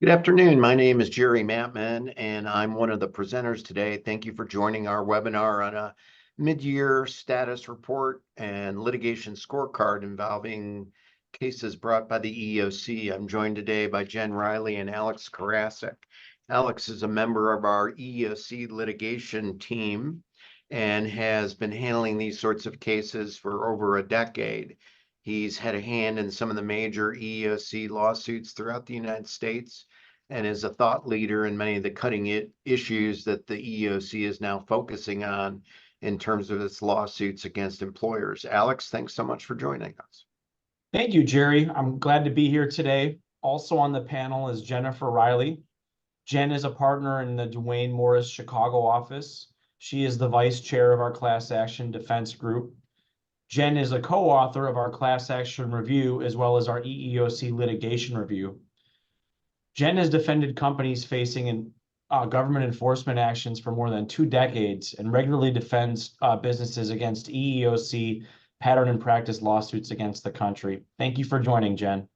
Good afternoon. My name is Jerry Maatman, and I'm one of the presenters today. Thank you for joining our webinar on a mid-year status report and litigation scorecard involving cases brought by the EEOC. I'm joined today by Jen Riley and Alex Karasik. Alex is a member of our EEOC litigation team and has been handling these sorts of cases for over a decade. He's had a hand in some of the major EEOC lawsuits throughout the United States and is a thought leader in many of the cutting issues that the EEOC is now focusing on in terms of its lawsuits against employers. Alex, thanks so much for joining us. Thank you, Jerry. I'm glad to be here today. Also on the panel is Jennifer Riley. Jen is a partner in the Duane Morris Chicago office. She is the vice chair of our class action defense group. Jen is a co-author of our class action review as well as our EEOC litigation review. Jen has defended companies facing government enforcement actions for more than 2 decades and regularly defends businesses against EEOC pattern and practice lawsuits against the country. Thank you for joining, Jen.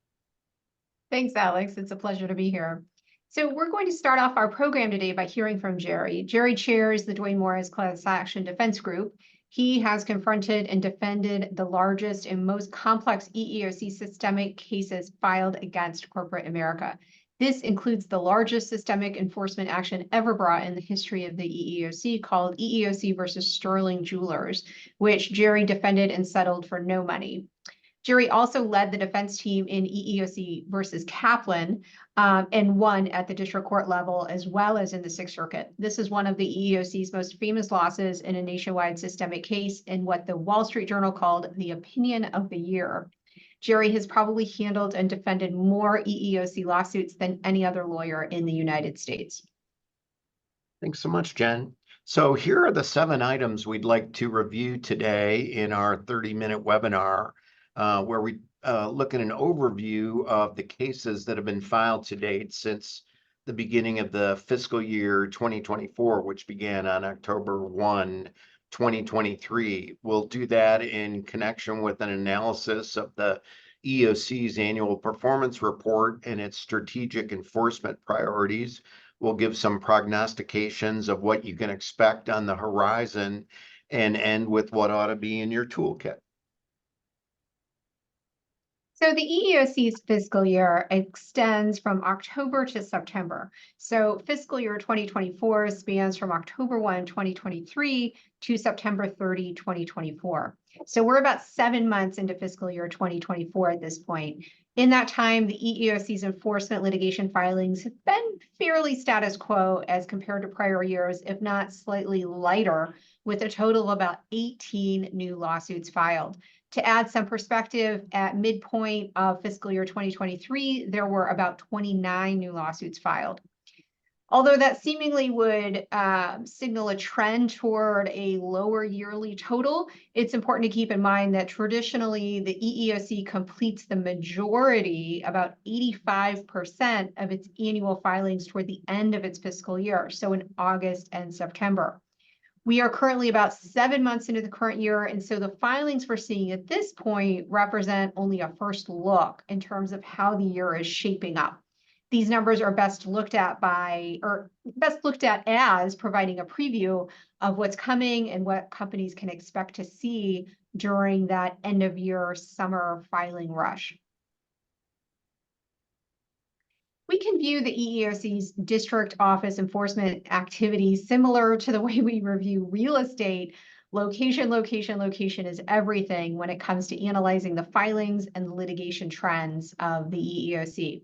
Thanks, Alex. It's a pleasure to be here. So we're going to start off our program today by hearing from Jerry. Jerry chairs the Duane Morris Class Action Defense Group. He has confronted and defended the largest and most complex EEOC systemic cases filed against corporate America. This includes the largest systemic enforcement action ever brought in the history of the EEOC, called EEOC versus Sterling Jewelers, which Jerry defended and settled for no money. Jerry also led the defense team in EEOC versus Kaplan and won at the district court level as well as in the Sixth Circuit. This is one of the EEOC's most famous losses in a nationwide systemic case in what the Wall Street Journal called the opinion of the year. Jerry has probably handled and defended more EEOC lawsuits than any other lawyer in the United States. Thanks so much, Jen. So here are the 7 items we'd like to review today in our 30-minute webinar, where we look at an overview of the cases that have been filed to date since the beginning of the fiscal year 2024, which began on October 1, 2023. We'll do that in connection with an analysis of the EEOC's annual performance report and its strategic enforcement priorities. We'll give some prognostications of what you can expect on the horizon and end with what ought to be in your toolkit. So the EEOC's fiscal year extends from October to September. So fiscal year 2024 spans from October 1, 2023 to September 30, 2024. So we're about 7 months into fiscal year 2024 at this point. In that time, the EEOC's enforcement litigation filings have been fairly status quo as compared to prior years, if not slightly lighter, with a total of about 18 new lawsuits filed. To add some perspective, at midpoint of fiscal year 2023, there were about 29 new lawsuits filed. Although that seemingly would signal a trend toward a lower yearly total, it's important to keep in mind that traditionally the EEOC completes the majority, about 85% of its annual filings toward the end of its fiscal year, so in August and September. We are currently about 7 months into the current year, and so the filings we're seeing at this point represent only a first look in terms of how the year is shaping up. These numbers are best looked at as providing a preview of what's coming and what companies can expect to see during that end of year summer filing rush. We can view the EEOC's district office enforcement activities similar to the way we review real estate. Location, location, location is everything when it comes to analyzing the filings and the litigation trends of the EEOC.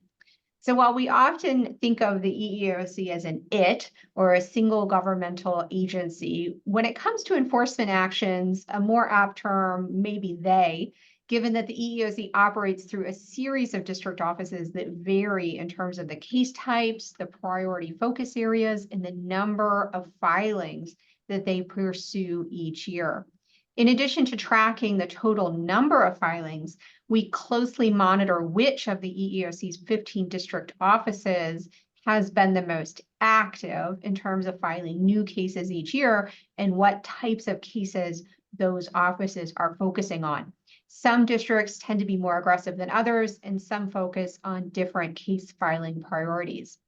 So while we often think of the EEOC as an IT or a single governmental agency, when it comes to enforcement actions, a more apt term may be they, given that the EEOC operates through a series of district offices that vary in terms of the case types, the priority focus areas, and the number of filings that they pursue each year. In addition to tracking the total number of filings, we closely monitor which of the EEOC's 15 district offices has been the most active in terms of filing new cases each year and what types of cases those offices are focusing on. Some districts tend to be more aggressive than others, and some focus on different case filing priorities.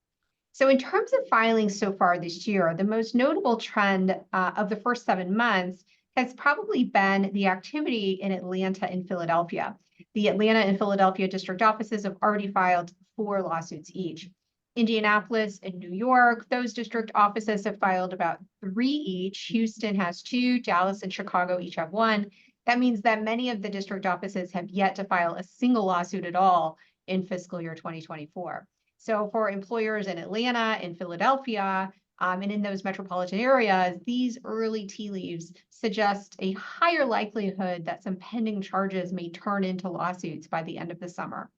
So in terms of filings so far this year, the most notable trend of the first 7 months has probably been the activity in Atlanta and Philadelphia. The Atlanta and Philadelphia district offices have already filed 4 lawsuits each. Indianapolis and New York, those district offices have filed about 3 each. Houston has 2, Dallas and Chicago each have 1. That means that many of the district offices have yet to file a single lawsuit at all in fiscal year 2024. So for employers in Atlanta and Philadelphia, and in those metropolitan areas, these early tea leaves suggest a higher likelihood that some pending charges may turn into lawsuits by the end of the summer.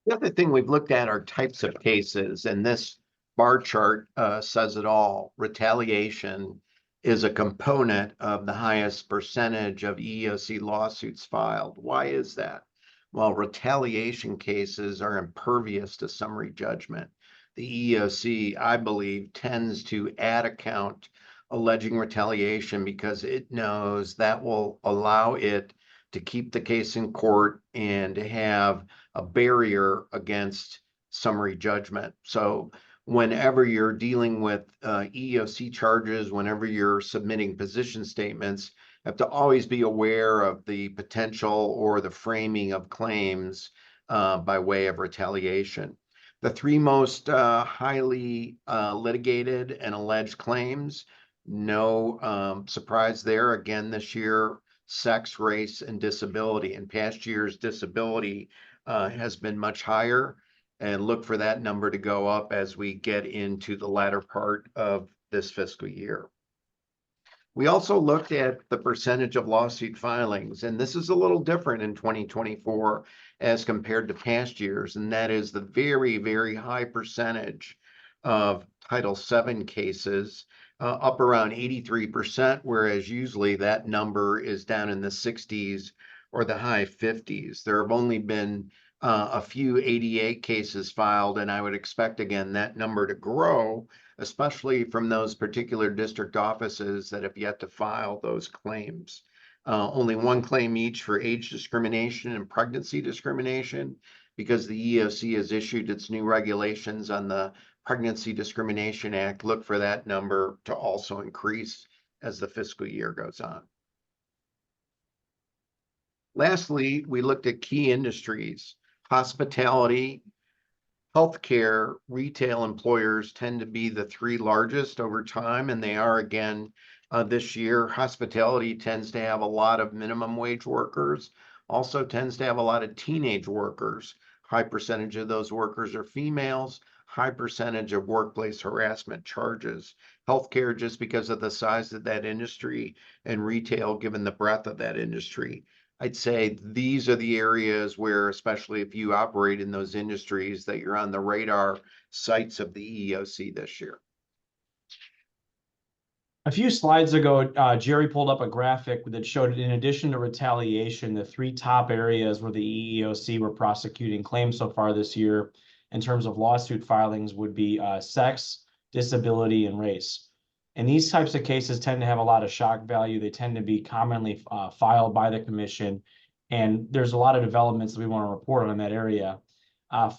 The other thing we've looked at are types of cases, and this bar chart says it all. Retaliation is a component of the highest percentage of EEOC lawsuits filed. Why is that? Well, retaliation cases are impervious to summary judgment. The EEOC, I believe, tends to add a count alleging retaliation because it knows that will allow it to keep the case in court and to have a barrier against summary judgment. So whenever you're dealing with EEOC charges, whenever you're submitting position statements, you have to always be aware of the potential or the framing of claims by way of retaliation. The 3 most highly litigated and alleged claims, no surprise there. Again, this year, sex, race, and disability. In past years, disability has been much higher, and look for that number to go up as we get into the latter part of this fiscal year. We also looked at the percentage of lawsuit filings, and this is a little different in 2024 as compared to past years, and that is the very, very high percentage of Title VII cases, up around 83%, whereas usually that number is down in the 60s or the high 50s. There have only been a few ADA cases filed, and I would expect, again, that number to grow, especially from those particular district offices that have yet to file those claims. Only 1 claim each for age discrimination and pregnancy discrimination, because the EEOC has issued its new regulations on the Pregnancy Discrimination Act. Look for that number to also increase as the fiscal year goes on. Lastly, we looked at key industries. Hospitality, healthcare, retail employers tend to be the 3 largest over time, and they are again this year. Hospitality tends to have a lot of minimum wage workers, also tends to have a lot of teenage workers. High percentage of those workers are females, high percentage of workplace harassment charges. Healthcare, just because of the size of that industry, and retail, given the breadth of that industry. I'd say these are the areas where, especially if you operate in those industries, that you're on the radar sites of the EEOC this year. A few slides ago, Jerry pulled up a graphic that showed, in addition to retaliation, the 3 top areas where the EEOC were prosecuting claims so far this year in terms of lawsuit filings would be sex, disability, and race. And these types of cases tend to have a lot of shock value. They tend to be commonly filed by the commission. And there's a lot of developments that we want to report on in that area.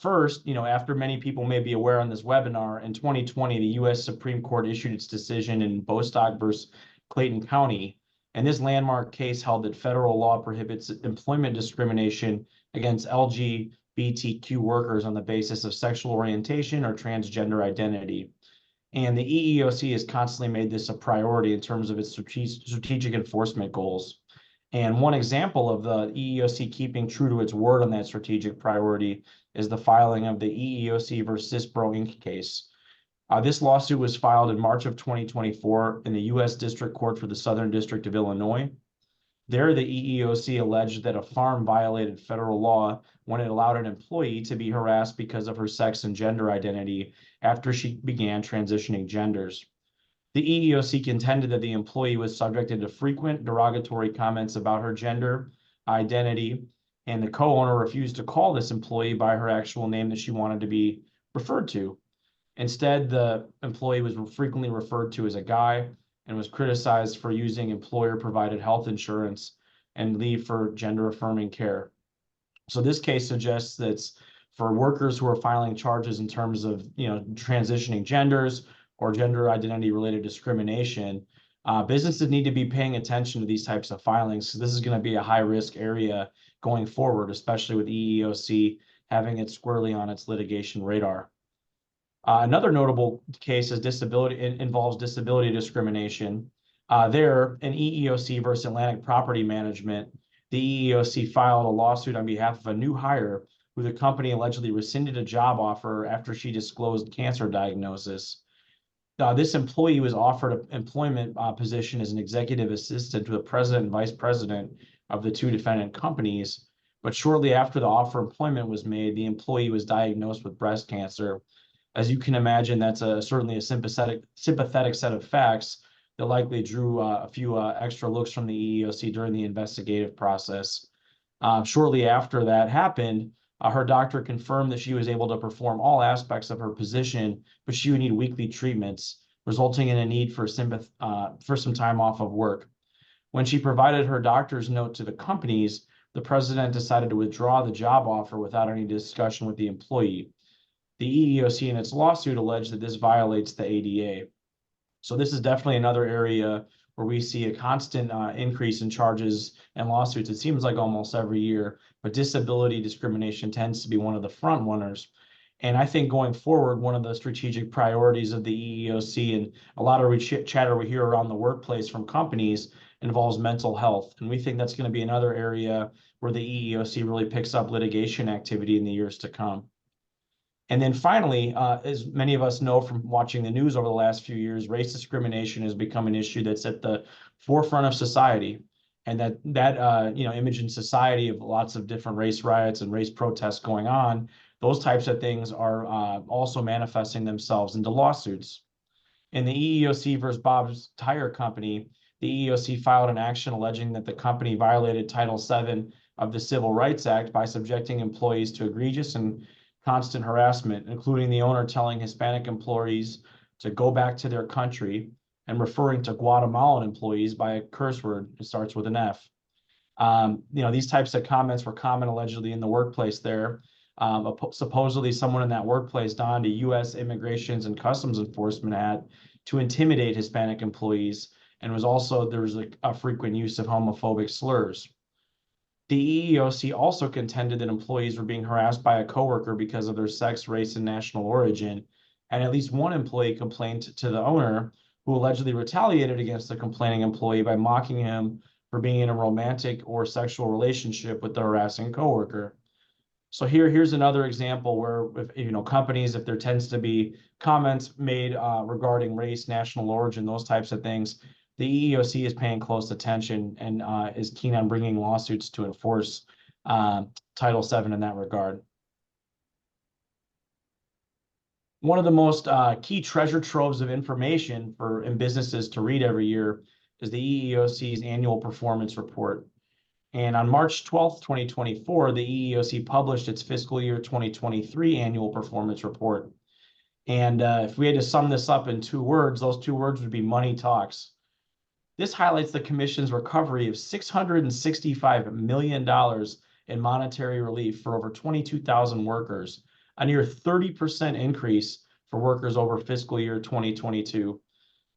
First, after many people may be aware on this webinar, in 2020, the U.S. Supreme Court issued its decision in Bostock versus Clayton County. And this landmark case held that federal law prohibits employment discrimination against LGBTQ workers on the basis of sexual orientation or transgender identity. And the EEOC has constantly made this a priority in terms of its strategic enforcement goals. And one example of the EEOC keeping true to its word on that strategic priority is the filing of the EEOC versus CISPRO Inc. case. This lawsuit was filed in March of 2024 in the U.S. District Court for the Southern District of Illinois. There, the EEOC alleged that a farm violated federal law when it allowed an employee to be harassed because of her sex and gender identity after she began transitioning genders. The EEOC contended that the employee was subjected to frequent derogatory comments about her gender identity, and the co-owner refused to call this employee by her actual name that she wanted to be referred to. Instead, the employee was frequently referred to as a guy and was criticized for using employer-provided health insurance and leave for gender affirming care. So this case suggests that for workers who are filing charges in terms of, transitioning genders or gender identity related discrimination, businesses need to be paying attention to these types of filings. So this is going to be a high risk area going forward, especially with EEOC having it squarely on its litigation radar. Another notable case is involves disability discrimination. There, in EEOC versus Atlantic Property Management, the EEOC filed a lawsuit on behalf of a new hire who the company allegedly rescinded a job offer after she disclosed cancer diagnosis. This employee was offered an employment position as an executive assistant to the president and vice president of the two defendant companies. But shortly after the offer of employment was made, the employee was diagnosed with breast cancer. As you can imagine, that's certainly a sympathetic set of facts that likely drew a few extra looks from the EEOC during the investigative process. Shortly after that happened, her doctor confirmed that she was able to perform all aspects of her position, but she would need weekly treatments, resulting in a need for some time off of work. When she provided her doctor's note to the companies, the president decided to withdraw the job offer without any discussion with the employee. The EEOC in its lawsuit alleged that this violates the ADA. So this is definitely another area where we see a constant increase in charges and lawsuits. It seems like almost every year, but disability discrimination tends to be one of the front runners. And I think going forward, one of the strategic priorities of the EEOC and a lot of chatter we hear around the workplace from companies involves mental health. And we think that's going to be another area where the EEOC really picks up litigation activity in the years to come. And then finally, as many of us know from watching the news over the last few years, race discrimination has become an issue that's at the forefront of society. And that image in society of lots of different race riots and race protests going on, those types of things are also manifesting themselves into lawsuits. In the EEOC versus Bob's Tire Company, the EEOC filed an action alleging that the company violated Title VII of the Civil Rights Act by subjecting employees to egregious and constant harassment, including the owner telling Hispanic employees to go back to their country and referring to Guatemalan employees by a curse word that starts with an F. These types of comments were common allegedly in the workplace there. Supposedly someone in that workplace donned a U.S. Immigrations and Customs Enforcement hat to intimidate Hispanic employees, and there was a frequent use of homophobic slurs. The EEOC also contended that employees were being harassed by a coworker because of their sex, race, and national origin, and at least one employee complained to the owner, who allegedly retaliated against the complaining employee by mocking him for being in a romantic or sexual relationship with the harassing coworker. So here's another example where, companies, if there tends to be comments made regarding race, national origin, those types of things, the EEOC is paying close attention and is keen on bringing lawsuits to enforce Title VII in that regard. One of the most key treasure troves of information in businesses to read every year is the EEOC's annual performance report. And on March 12th, 2024, the EEOC published its fiscal year 2023 annual performance report. And if we had to sum this up in 2 words, those 2 words would be money talks. This highlights the Commission's recovery of $665 million in monetary relief for over 22,000 workers, a near 30% increase for workers over fiscal year 2022.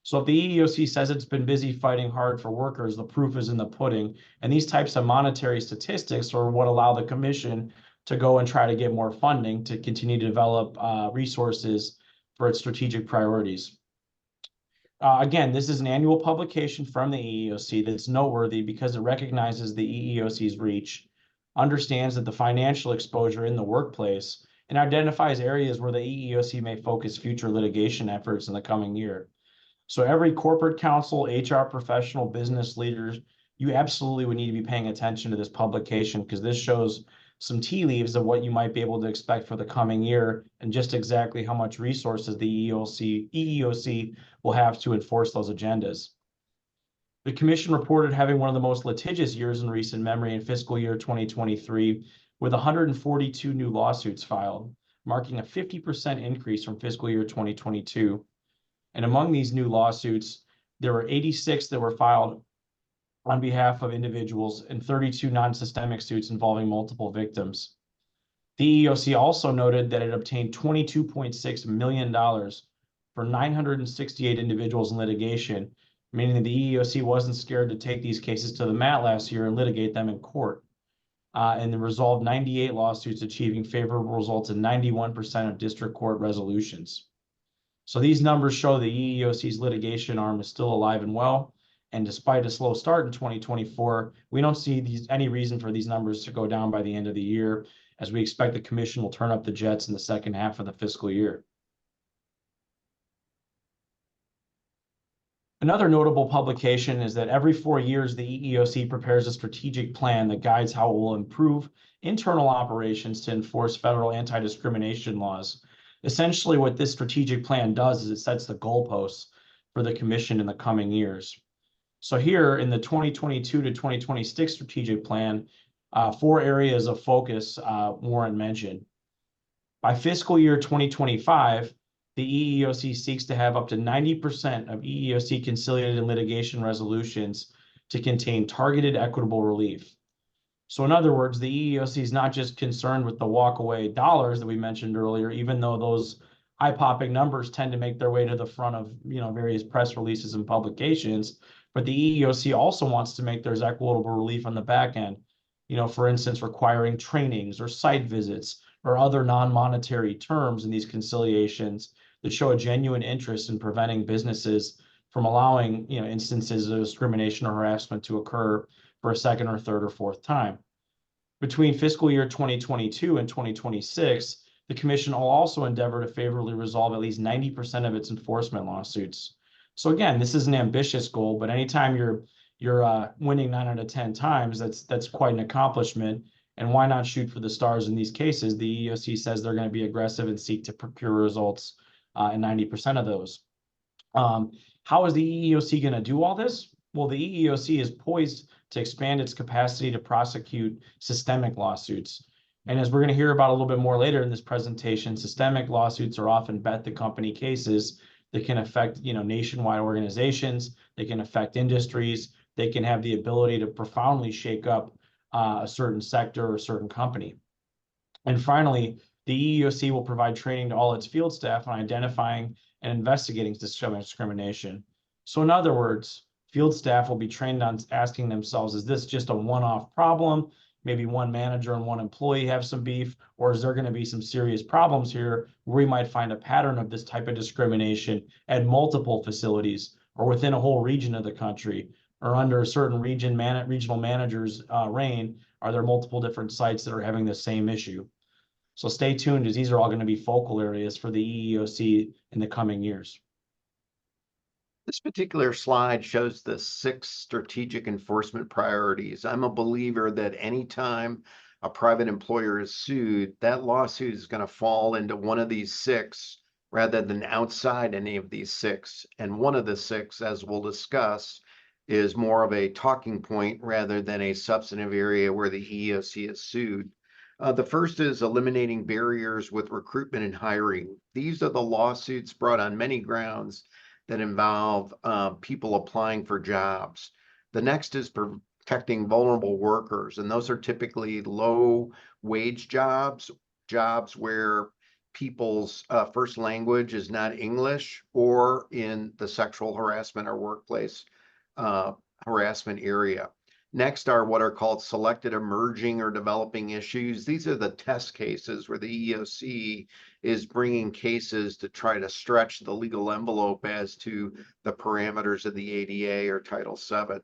So if the EEOC says it's been busy fighting hard for workers, the proof is in the pudding. And these types of monetary statistics are what allow the Commission to go and try to get more funding to continue to develop resources for its strategic priorities. Again, this is an annual publication from the EEOC that's noteworthy because it recognizes the EEOC's reach, understands that the financial exposure in the workplace, and identifies areas where the EEOC may focus future litigation efforts in the coming year. So every corporate counsel, HR professional, business leaders, you absolutely would need to be paying attention to this publication because this shows some tea leaves of what you might be able to expect for the coming year and just exactly how much resources the EEOC will have to enforce those agendas. The Commission reported having one of the most litigious years in recent memory in fiscal year 2023, with 142 new lawsuits filed, marking a 50% increase from fiscal year 2022. And among these new lawsuits, there were 86 that were filed on behalf of individuals and 32 non-systemic suits involving multiple victims. The EEOC also noted that it obtained $22.6 million for 968 individuals in litigation, meaning that the EEOC wasn't scared to take these cases to the mat last year and litigate them in court. And they resolved 98 lawsuits, achieving favorable results in 91% of district court resolutions. So these numbers show the EEOC's litigation arm is still alive and well. And despite a slow start in 2024, we don't see any reason for these numbers to go down by the end of the year, as we expect the commission will turn up the jets in the second half of the fiscal year. Another notable publication is that every 4 years, the EEOC prepares a strategic plan that guides how it will improve internal operations to enforce federal anti-discrimination laws. Essentially, what this strategic plan does is it sets the goalposts for the commission in the coming years. So here in the 2022 to 2026 strategic plan, 4 areas of focus Warren mentioned. By fiscal year 2025, the EEOC seeks to have up to 90% of EEOC conciliated and litigation resolutions to contain targeted equitable relief. So in other words, the EEOC is not just concerned with the walkaway dollars that we mentioned earlier, even though those eye-popping numbers tend to make their way to the front of various press releases and publications, but the EEOC also wants to make there's equitable relief on the back end. For instance, requiring trainings or site visits or other non-monetary terms in these conciliations that show a genuine interest in preventing businesses from allowing, instances of discrimination or harassment to occur for a second or third or fourth time. Between fiscal year 2022 and 2026, the commission will also endeavor to favorably resolve at least 90% of its enforcement lawsuits. So again, this is an ambitious goal, but anytime you're winning 9 out of 10 times, that's quite an accomplishment. And why not shoot for the stars in these cases? The EEOC says they're going to be aggressive and seek to procure results in 90% of those. How is the EEOC going to do all this? Well, the EEOC is poised to expand its capacity to prosecute systemic lawsuits. And as we're going to hear about a little bit more later in this presentation, systemic lawsuits are often bet-the-company cases that can affect, nationwide organizations. They can affect industries. They can have the ability to profoundly shake up a certain sector or a certain company. And finally, the EEOC will provide training to all its field staff on identifying and investigating discrimination. So in other words, field staff will be trained on asking themselves, is this just a one-off problem? Maybe one manager and one employee have some beef, or is there going to be some serious problems here where we might find a pattern of this type of discrimination at multiple facilities or within a whole region of the country, or under a certain regional manager's reign, are there multiple different sites that are having the same issue? So stay tuned, as these are all going to be focal areas for the EEOC in the coming years. This particular slide shows the 6 strategic enforcement priorities. I'm a believer that anytime a private employer is sued, that lawsuit is going to fall into one of these 6 rather than outside any of these 6. And one of the 6, as we'll discuss, is more of a talking point rather than a substantive area where the EEOC is sued. The first is eliminating barriers with recruitment and hiring. These are the lawsuits brought on many grounds that involve people applying for jobs. The next is protecting vulnerable workers, and those are typically low wage jobs where people's first language is not English, or in the sexual harassment or workplace harassment area. Next are what are called selected emerging or developing issues. These are the test cases where the EEOC is bringing cases to try to stretch the legal envelope as to the parameters of the ADA or Title VII.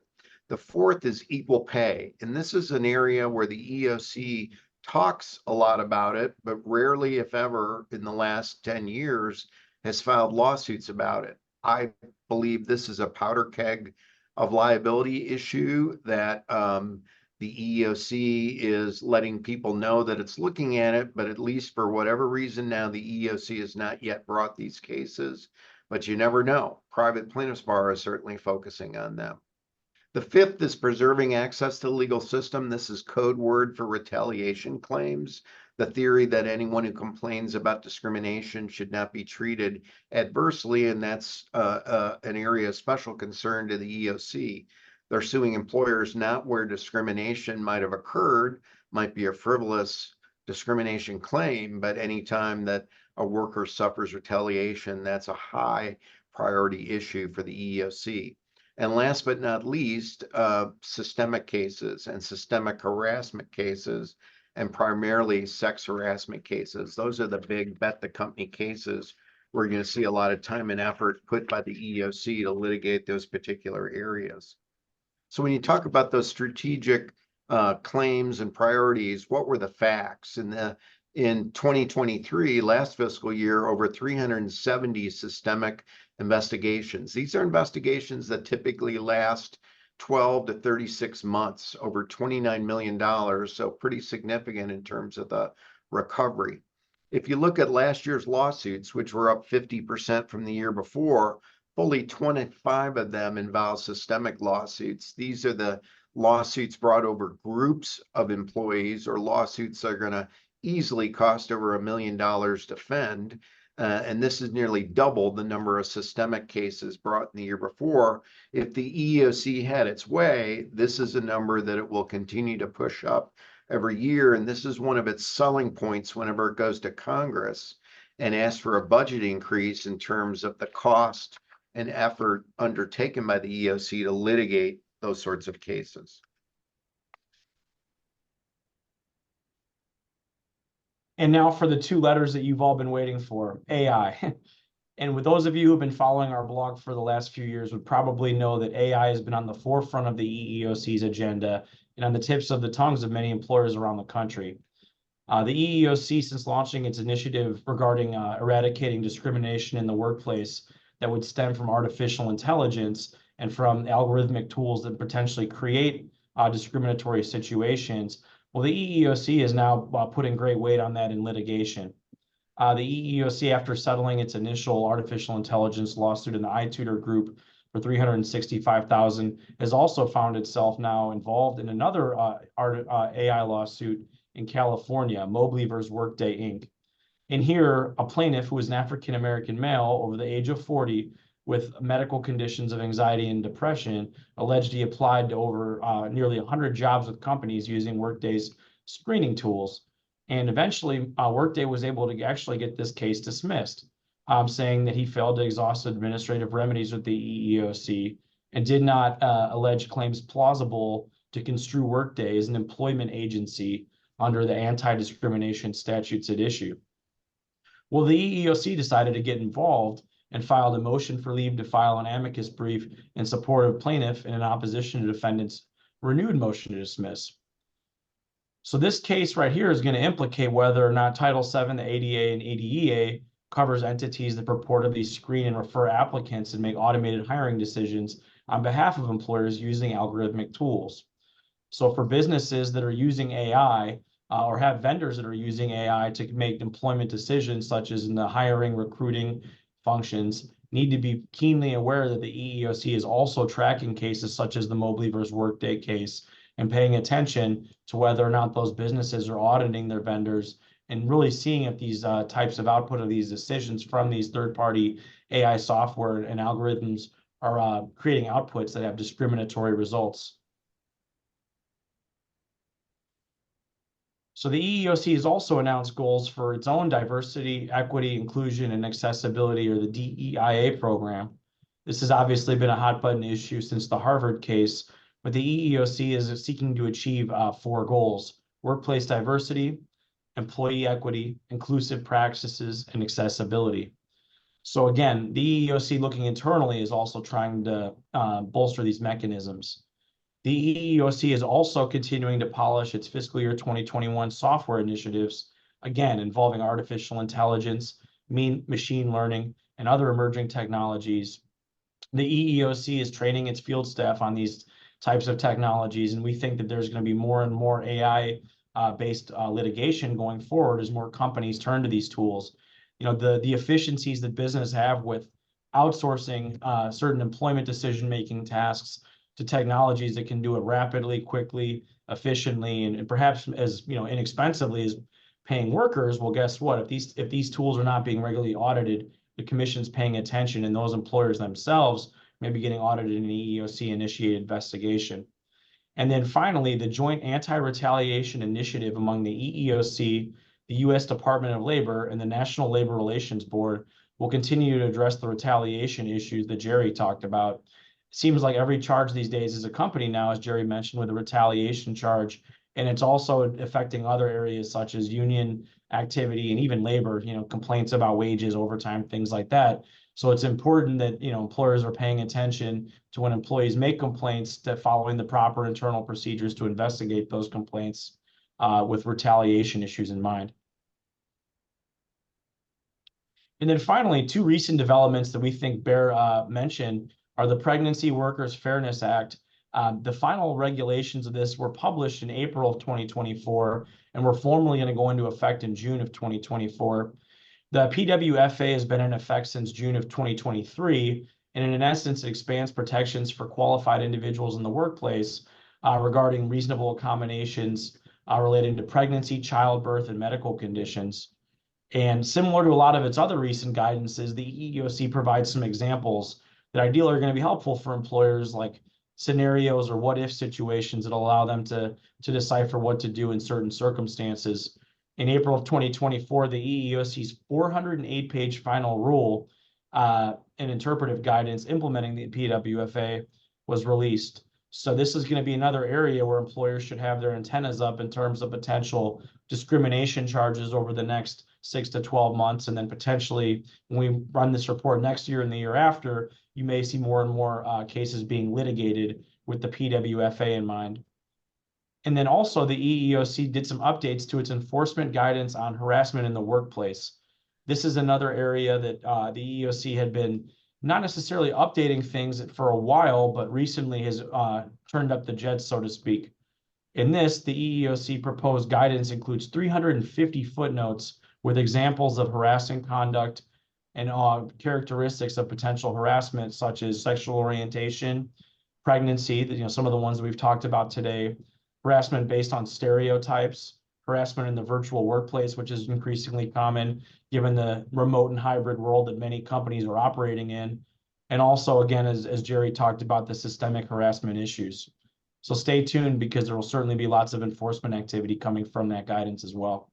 The fourth is equal pay. And this is an area where the EEOC talks a lot about it, but rarely, if ever, in the last 10 years, has filed lawsuits about it. I believe this is a powder keg of liability issue that the EEOC is letting people know that it's looking at it, but at least for whatever reason now the EEOC has not yet brought these cases, but you never know. Private plaintiffs bar is certainly focusing on them. The fifth is preserving access to the legal system. This is code word for retaliation claims. The theory that anyone who complains about discrimination should not be treated adversely, and that's an area of special concern to the EEOC. They're suing employers not where discrimination might have occurred, might be a frivolous discrimination claim, but anytime that a worker suffers retaliation, that's a high priority issue for the EEOC. And last but not least, systemic cases and systemic harassment cases, and primarily sex harassment cases. Those are the big bet the company cases where you're going to see a lot of time and effort put by the EEOC to litigate those particular areas. So when you talk about those strategic claims and priorities, what were the facts? In 2023, last fiscal year, over 370 systemic investigations. These are investigations that typically last 12 to 36 months, over $29 million, so pretty significant in terms of the recovery. If you look at last year's lawsuits, which were up 50% from the year before, fully 25 of them involve systemic lawsuits. These are the lawsuits brought over groups of employees, or lawsuits that are going to easily cost over $1 million to defend. And this is nearly double the number of systemic cases brought in the year before. If the EEOC had its way, this is a number that it will continue to push up every year. And this is one of its selling points whenever it goes to Congress and asks for a budget increase in terms of the cost and effort undertaken by the EEOC to litigate those sorts of cases. And now for the two letters that you've all been waiting for, AI. And with those of you who've been following our blog for the last few years would probably know that AI has been on the forefront of the EEOC's agenda and on the tips of the tongues of many employers around the country. The EEOC, since launching its initiative regarding eradicating discrimination in the workplace that would stem from artificial intelligence and from algorithmic tools that potentially create discriminatory situations, well, the EEOC is now putting great weight on that in litigation. The EEOC, after settling its initial artificial intelligence lawsuit in the iTutor group for $365,000, has also found itself now involved in another AI lawsuit in California, Mobley versus Workday, Inc. And here, a plaintiff who is an African-American male over the age of 40 with medical conditions of anxiety and depression alleged he applied to over nearly 100 jobs with companies using Workday's screening tools. And eventually, Workday was able to actually get this case dismissed, saying that he failed to exhaust administrative remedies with the EEOC and did not allege claims plausible to construe Workday as an employment agency under the anti-discrimination statutes at issue. Well, the EEOC decided to get involved and filed a motion for leave to file an amicus brief in support of plaintiff and in opposition to defendant's renewed motion to dismiss. So this case right here is going to implicate whether or not Title VII, the ADA and ADEA covers entities that purportedly screen and refer applicants and make automated hiring decisions on behalf of employers using algorithmic tools. So for businesses that are using AI or have vendors that are using AI to make employment decisions, such as in the hiring, recruiting functions, need to be keenly aware that the EEOC is also tracking cases such as the Mobley versus Workday case and paying attention to whether or not those businesses are auditing their vendors and really seeing if these types of output of these decisions from these third-party AI software and algorithms are creating outputs that have discriminatory results. So the EEOC has also announced goals for its own diversity, equity, inclusion, and accessibility, or the DEIA program. This has obviously been a hot button issue since the Harvard case, but the EEOC is seeking to achieve 4 goals: workplace diversity, employee equity, inclusive practices, and accessibility. So again, the EEOC looking internally is also trying to bolster these mechanisms. The EEOC is also continuing to polish its fiscal year 2021 software initiatives, again, involving artificial intelligence, machine learning, and other emerging technologies. The EEOC is training its field staff on these types of technologies, and we think that there's going to be more and more AI-based litigation going forward as more companies turn to these tools. You know, the efficiencies that business have with outsourcing certain employment decision-making tasks to technologies that can do it rapidly, quickly, efficiently, and perhaps as inexpensively as paying workers. Well, guess what? If these tools are not being regularly audited, the commission's paying attention, and those employers themselves maybe getting audited in an EEOC-initiated investigation. And then finally, the Joint Anti-Retaliation Initiative among the EEOC, the U.S. Department of Labor, and the National Labor Relations Board will continue to address the retaliation issues that Jerry talked about. It seems like every charge these days is accompanied now, as Jerry mentioned, with a retaliation charge, and it's also affecting other areas such as union activity and even labor, complaints about wages, overtime, things like that. So it's important that, employers are paying attention to when employees make complaints, to following the proper internal procedures to investigate those complaints with retaliation issues in mind. And then finally, two recent developments that we think bear mention are the Pregnancy Workers Fairness Act. The final regulations of this were published in April of 2024 and were formally going to go into effect in June of 2024. The PWFA has been in effect since June of 2023, and in essence, it expands protections for qualified individuals in the workplace regarding reasonable accommodations relating to pregnancy, childbirth, and medical conditions. And similar to a lot of its other recent guidances, the EEOC provides some examples that ideally are going to be helpful for employers, like scenarios or what-if situations that allow them to decipher what to do in certain circumstances. In April of 2024, the EEOC's 408-page final rule and interpretive guidance implementing the PWFA was released. So this is going to be another area where employers should have their antennas up in terms of potential discrimination charges over the next 6 to 12 months. And then potentially, when we run this report next year and the year after, you may see more and more cases being litigated with the PWFA in mind. And then also the EEOC did some updates to its enforcement guidance on harassment in the workplace. This is another area that the EEOC had been not necessarily updating things for a while, but recently has turned up the jets, so to speak. In this, the EEOC proposed guidance includes 350 footnotes with examples of harassing conduct and characteristics of potential harassment, such as sexual orientation, pregnancy, some of the ones that we've talked about today, harassment based on stereotypes, harassment in the virtual workplace, which is increasingly common given the remote and hybrid world that many companies are operating in. And also, again, as Jerry talked about, the systemic harassment issues. So stay tuned, because there will certainly be lots of enforcement activity coming from that guidance as well.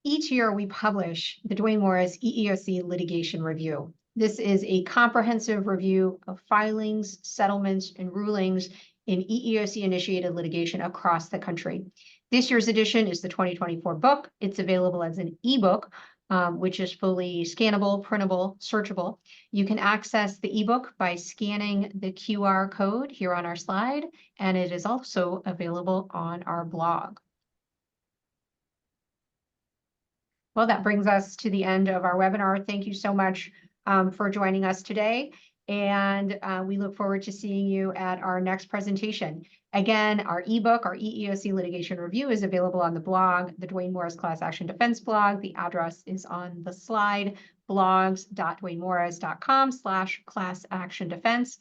Each year we publish the Duane Morris EEOC Litigation Review. This is a comprehensive review of filings, settlements, and rulings in EEOC-initiated litigation across the country. This year's edition is the 2024 book. It's available as an ebook, which is fully scannable, printable, searchable. You can access the ebook by scanning the QR code here on our slide, and it is also available on our blog. Well, that brings us to the end of our webinar. Thank you so much for joining us today, and we look forward to seeing you at our next presentation. Again, our ebook, our EEOC Litigation Review, is available on the blog, the Duane Morris Class Action Defense blog. The address is on the slide, blogs.duanemorris.com/classactiondefense.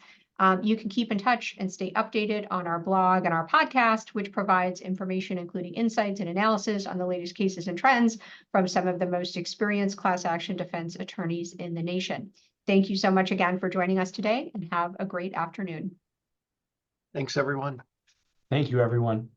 You can keep in touch and stay updated on our blog and our podcast, which provides information including insights and analysis on the latest cases and trends from some of the most experienced class action defense attorneys in the nation. Thank you so much again for joining us today, and have a great afternoon. Thanks, everyone. Thank you, everyone.